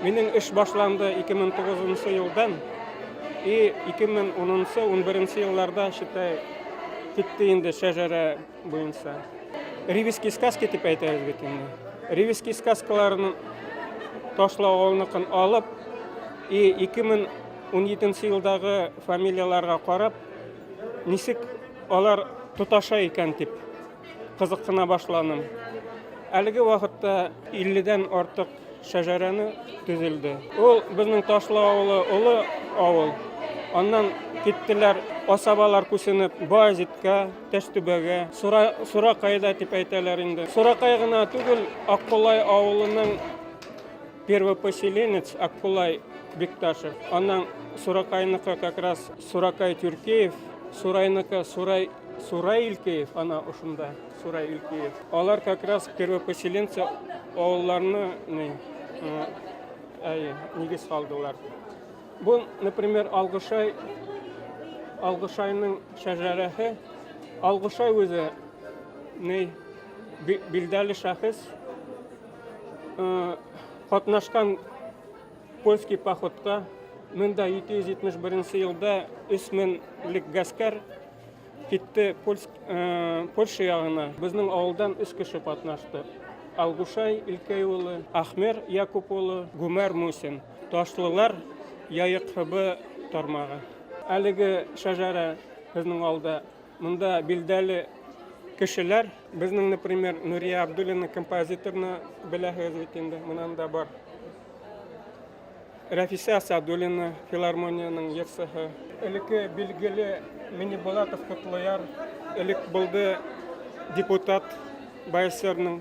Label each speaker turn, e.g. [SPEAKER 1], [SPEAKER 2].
[SPEAKER 1] Минем эш башланды 2009 елдан, и 2010-11 елларда, считай, китте инде шәҗәрә буенча. Ревизский сказки дип әйтәбез бит инде. Ревизский сказкаларны ташлау авылныкын алып, и 2017 елдагы фамилияларга карап, нисек алар тоташа икән дип кызыксына башланым. Әлеге вакытта 50дән артык шәҗәрәне төзелде. Ул безнең Ташлы авылы олы авыл. Аннан киттеләр асабалар күсенеп Баязитка, Тәштүбәгә, Суракайда дип әйтәләр инде. Суракай гына түгел, Аккулай авылының первопоселенец Аккулай Бекташев. Аннан Суракайныкы как раз Суракай Тюркеев, Сурайныкы Сурай Илкеев, ана ушында Сурай Илкеев. Алар как раз первопоселенцы авылларны нигез салдылар. Бу, например, Алгышайның шәҗәрәһе. Алгышай үзе билдәле шәхес, катнашкан польский походка 1771 елда 3000лек гаскәр китте Польша ягына. Безнең авылдан 3 кеше катнашты. Алгышай Илкәй улы, Ахмер Якуб улы, Гүмәр Мусин. Ташлылар Яйык ХБ тармагы. Әлеге шәҗәрә безнең авылда монда билдәле кешеләр. Безнең, например, Нурия Абдуллина композиторны беләһез бит инде, монан да бар. Рафиса Асадуллина филармонияның йырчысы. Элекке билгеле Минибулатов Кутлыяр, элек булды депутат БСРның